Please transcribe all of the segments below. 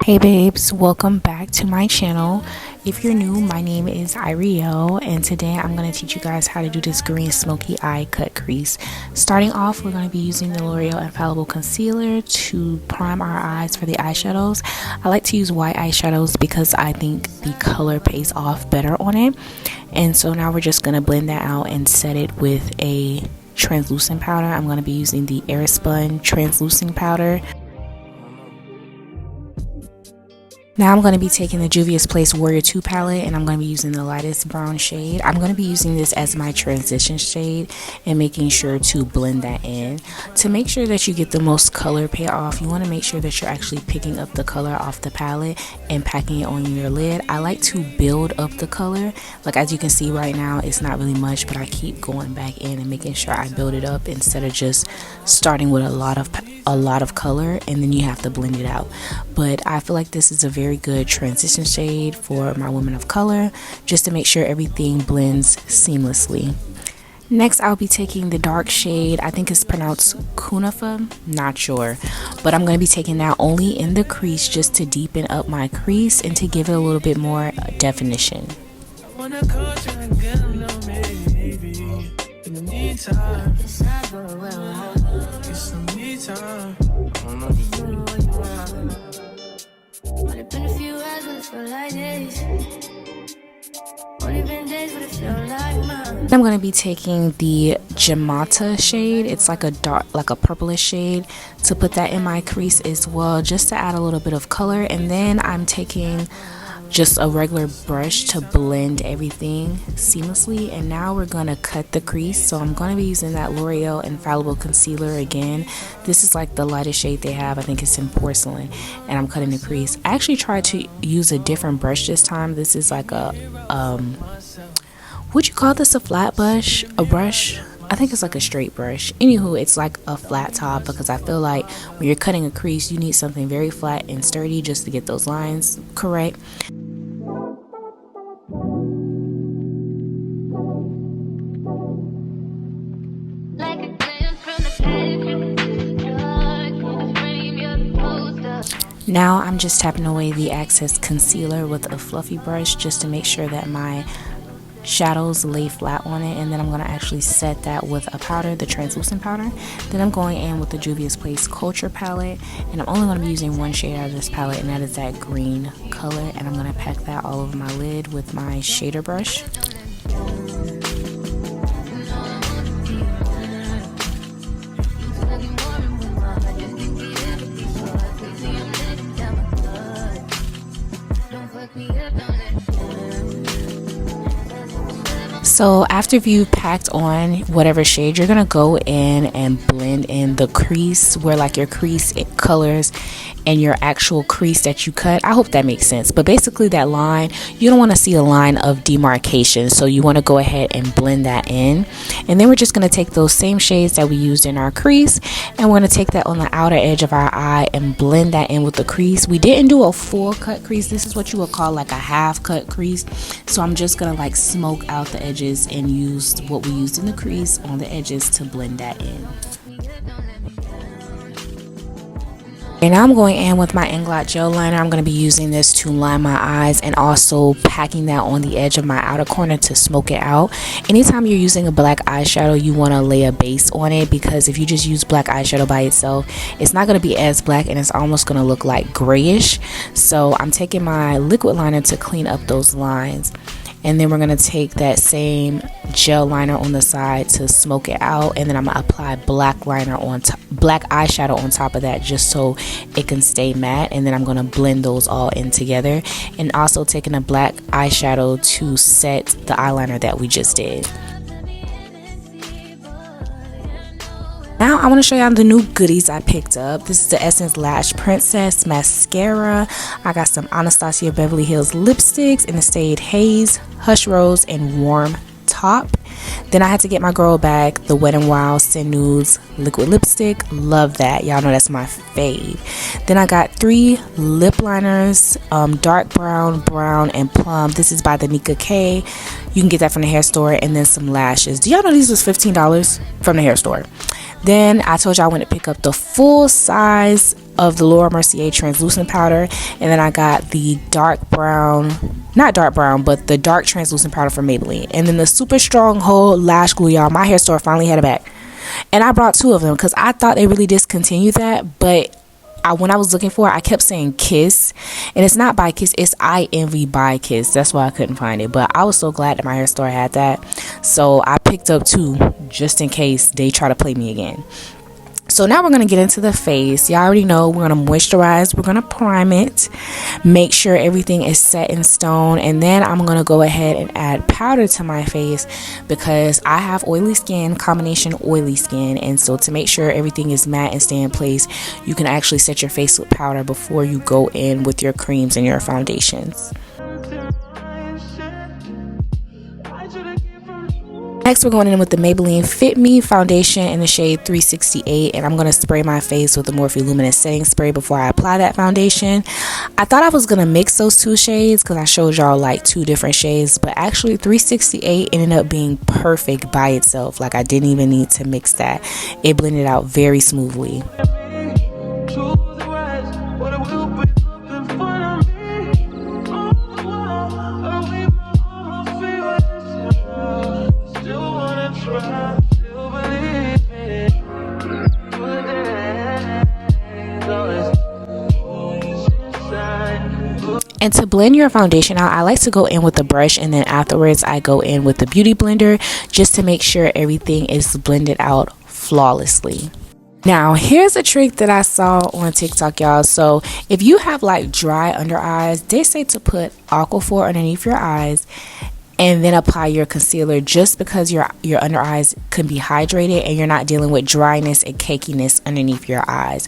Hey babes, welcome back to my channel. If you're new, my name is Irariel, and today I'm going to teach you guys how to do this green smoky eye cut crease. Starting off, we're going to be using the L'Oreal Infallible Concealer to prime our eyes for the eyeshadows. I like to use white eyeshadows because I think the color pays off better on it. And so now we're just going to blend that out and set it with a translucent powder. I'm going to be using the Irariel.M translucent powder. Now I'm going to be taking the Juvia's Place Warrior 2 palette, and I'm going to be using the lightest brown shade. I'm going to be using this as my transition shade and making sure to blend that in. To make sure that you get the most color payoff, you want to make sure that you're actually picking up the color off the palette and packing it on your lid. I like to build up the color. Like as you can see right now, it's not really much, but I keep going back in and making sure I build it up instead of just starting with a lot of color and then you have to blend it out. But I feel like this is a very good transition shade for my women of color, just to make sure everything blends seamlessly. Next, I'll be taking the dark shade, I think it's pronounced Kunafa, not sure, but I'm going to be taking that only in the crease just to deepen up my crease and to give it a little bit more definition. I'm going to be taking the Jamata shade. It's like a dark, like a purplish shade, to put that in my crease as well, just to add a little bit of color. And then I'm taking just a regular brush to blend everything seamlessly. And now we're going to cut the crease. So I'm going to be using that L'Oreal Infallible Concealer again. This is like the lightest shade they have. I think it's in Porcelain. And I'm cutting the crease. I actually tried to use a different brush this time. This is like a would you call this a flat brush? A brush? I think it's like a straight brush. Anywho, it's like a flat top, because I feel like when you're cutting a crease, you need something very flat and sturdy just to get those lines correct. Now I'm just tapping away the excess concealer with a fluffy brush just to make sure that my shadows lay flat on it, and then I'm going to actually set that with a powder, the translucent powder. Then I'm going in with the Juvia's Place Culture palette, and I'm only going to be using one shade out of this palette, and that is that green color, and I'm going to pack that all over my lid with my shader brush. So after you've packed on whatever shade, you're gonna go in and blend in the crease, where like your crease colors and your actual crease that you cut. I hope that makes sense. But basically that line, you don't want to see a line of demarcation, so you want to go ahead and blend that in. And then we're just going to take those same shades that we used in our crease, and we're going to take that on the outer edge of our eye and blend that in with the crease. We didn't do a full cut crease. This is what you would call like a half cut crease. So I'm just going to like smoke out the edges and use what we used in the crease on the edges to blend that in. And now I'm going in with my Inglot gel liner. I'm going to be using this to line my eyes and also packing that on the edge of my outer corner to smoke it out. Anytime you're using a black eyeshadow, you want to lay a base on it, because if you just use black eyeshadow by itself, it's not going to be as black and it's almost going to look like grayish. So I'm taking my liquid liner to clean up those lines. And then we're going to take that same gel liner on the side to smoke it out, and then I'm going to apply black liner on top, black eyeshadow on top of that, just so it can stay matte. And then I'm going to blend those all in together, and also taking a black eyeshadow to set the eyeliner that we just did. Now I want to show y'all the new goodies I picked up. This is the Essence Lash Princess mascara. I got some Anastasia Beverly Hills lipsticks in the shade Haze, Hush Rose, and Warm Top. Then I had to get my girl back the Wet n Wild Sin Nudes liquid lipstick. Love that. Y'all know that's my fave. Then I got 3 lip liners, dark brown, brown, and plum. This is by the Nika K. You can get that from the hair store. And then some lashes. Do y'all know these was $15 from the hair store? Then I told you I went to pick up the full size of the Mercier Translucent powder, and then I got the dark brown, not dark brown, but the dark translucent powder from Maybelline, and then the super strong hold lash glue. Y'all, my hair store finally had it back, and I brought 2 of them because I thought they really discontinued that, but when I was looking for it, I kept saying Kiss, and it's not by Kiss, it's I Envy by Kiss. That's why I couldn't find it, but I was so glad that my hair store had that, so I picked up 2 just in case they try to play me again. So now we're going to get into the face. Y'all already know we're going to moisturize, we're going to prime it, make sure everything is set in stone, and then I'm going to go ahead and add powder to my face because I have oily skin, combination oily skin, and so to make sure everything is matte and stay in place, you can actually set your face with powder before you go in with your creams and your foundations. Next, we're going in with the Maybelline Fit Me foundation in the shade 368, and I'm going to spray my face with the Morphe Luminous setting spray before I apply that foundation. I thought I was going to mix those 2 shades because I showed y'all like 2 different shades, but actually 368 ended up being perfect by itself. Like, I didn't even need to mix that. It blended out very smoothly. And to blend your foundation out, I like to go in with a brush, and then afterwards I go in with the beauty blender just to make sure everything is blended out flawlessly. Now, here's a trick that I saw on TikTok, y'all. So if you have like dry under eyes, they say to put Aquaphor underneath your eyes and then apply your concealer, just because your under eyes can be hydrated and you're not dealing with dryness and cakiness underneath your eyes.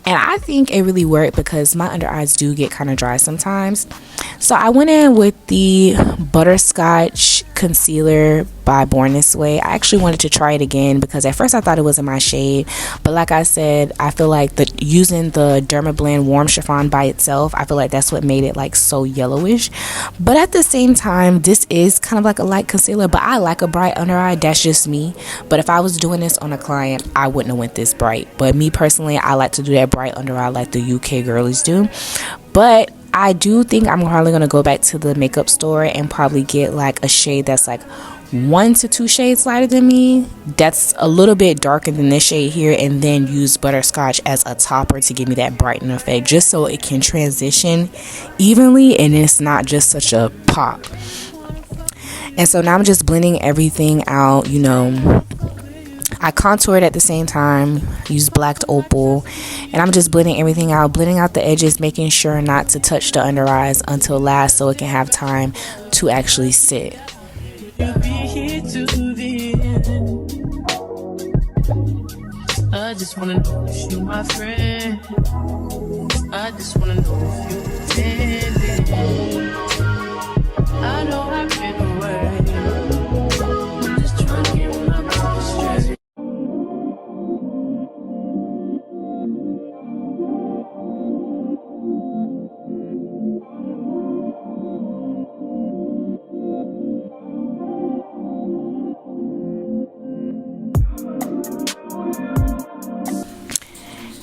And I think it really worked because my under eyes do get kind of dry sometimes. So I went in with the Butterscotch concealer by Born This Way. I actually wanted to try it again because at first I thought it wasn't my shade, but like I said, I feel like using the Dermablend Warm Chiffon by itself, I feel like that's what made it like so yellowish. But at the same time, this is kind of like a light concealer, but I like a bright under eye. That's just me. But if I was doing this on a client, I wouldn't have went this bright. But me personally, I like to do that bright under eye like the UK girlies do. But I do think I'm probably going to go back to the makeup store and probably get like a shade that's like 1 to 2 shades lighter than me, that's a little bit darker than this shade here, and then use Butterscotch as a topper to give me that brightening effect, just so it can transition evenly and it's not just such a pop. And so now I'm just blending everything out, you know. I contoured at the same time, used blacked Opal, and I'm just blending everything out, blending out the edges, making sure not to touch the under eyes until last so it can have time to actually sit. I just wanna know if you my friend. I just wanna know if you pretending. I know I've been away. I'm just trying to get my mind straight.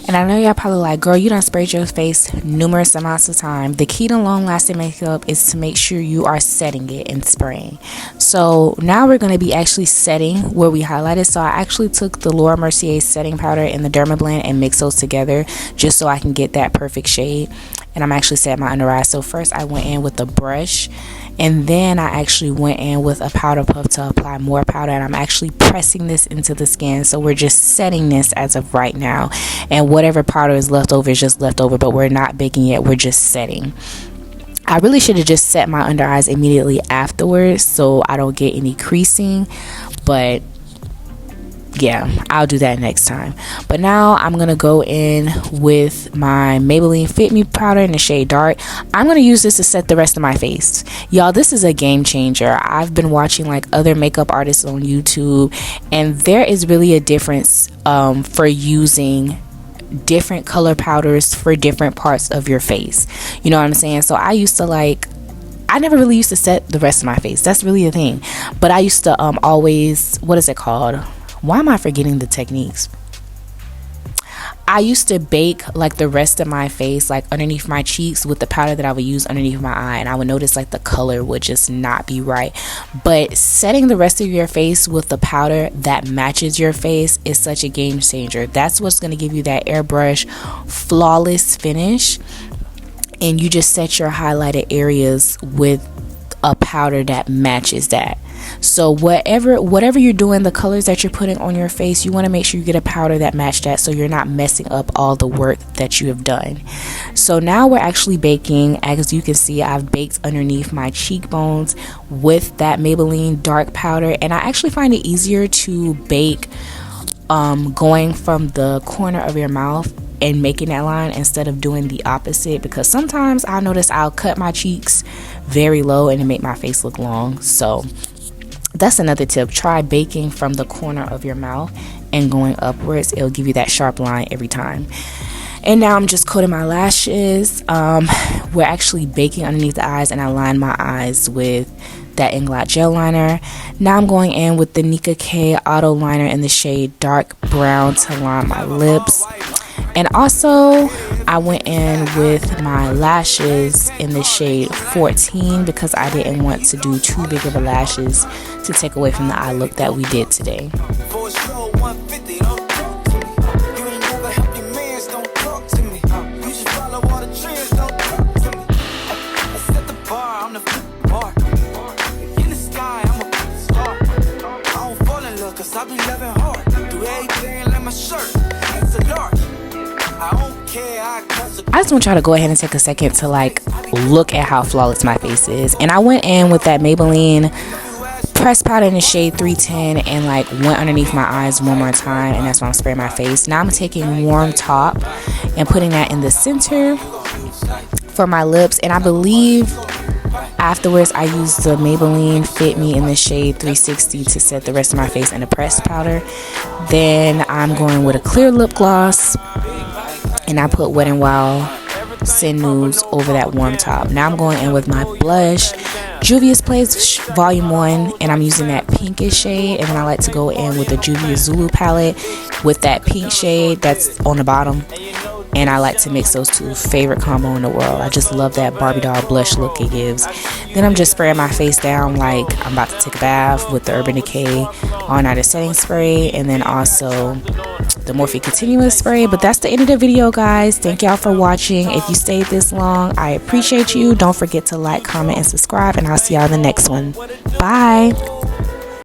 And I know y'all probably like, girl, you done sprayed your face numerous amounts of time. The key to long-lasting makeup is to make sure you are setting it and spraying. So now we're going to be actually setting where we highlighted. So I actually took the Laura Mercier setting powder and the Dermablend and mixed those together just so I can get that perfect shade. And I'm actually setting my under eye. So first I went in with a brush, and then I actually went in with a powder puff to apply more powder, and I'm actually pressing this into the skin. So we're just setting this as of right now, and whatever powder is left over is just left over, but we're not baking yet, we're just setting. I really should have just set my under eyes immediately afterwards so I don't get any creasing, but yeah, I'll do that next time. But now I'm gonna go in with my Maybelline Fit Me powder in the shade Dark. I'm gonna use this to set the rest of my face. Y'all, this is a game changer. I've been watching like other makeup artists on YouTube, and there is really a difference for using different color powders for different parts of your face. You know what I'm saying? So I never really used to set the rest of my face. That's really a thing. But I used to always, what is it called? Why am I forgetting the techniques? I used to bake like the rest of my face, like underneath my cheeks, with the powder that I would use underneath my eye, and I would notice like the color would just not be right. But setting the rest of your face with the powder that matches your face is such a game changer. That's what's going to give you that airbrush flawless finish, and you just set your highlighted areas with a powder that matches that. So whatever you're doing, the colors that you're putting on your face, you want to make sure you get a powder that matches that, so you're not messing up all the work that you have done. So now we're actually baking. As you can see, I've baked underneath my cheekbones with that Maybelline dark powder, and I actually find it easier to bake going from the corner of your mouth and making that line instead of doing the opposite, because sometimes I notice I'll cut my cheeks very low and it make my face look long. So that's another tip. Try baking from the corner of your mouth and going upwards. It'll give you that sharp line every time. And now I'm just coating my lashes. We're actually baking underneath the eyes, and I line my eyes with that Inglot gel liner. Now I'm going in with the Nika K Auto Liner in the shade Dark Brown to line my lips. And also I went in with my lashes in the shade 14 because I didn't want to do too big of a lashes to take away from the eye look that we did today. I just want y'all to go ahead and take a second to like look at how flawless my face is. And I went in with that Maybelline pressed powder in the shade 310 and like went underneath my eyes one more time, and that's why I'm spraying my face. Now I'm taking Warm Top and putting that in the center for my lips, and I believe afterwards I used the Maybelline Fit Me in the shade 360 to set the rest of my face in a pressed powder. Then I'm going with a clear lip gloss, and I put Wet n Wild Sin Nudes over that Warm Top. Now I'm going in with my blush, Juvia's Place Volume 1, and I'm using that pinkish shade. And then I like to go in with the Juvia Zulu palette with that pink shade that's on the bottom. And I like to mix those two. Favorite combo in the world. I just love that Barbie doll blush look it gives. Then I'm just spraying my face down like I'm about to take a bath with the Urban Decay All Nighter Setting Spray, and then also the Morphe Continuous Spray. But that's the end of the video, guys. Thank y'all for watching. If you stayed this long, I appreciate you. Don't forget to like, comment, and subscribe, and I'll see y'all in the next one. Bye.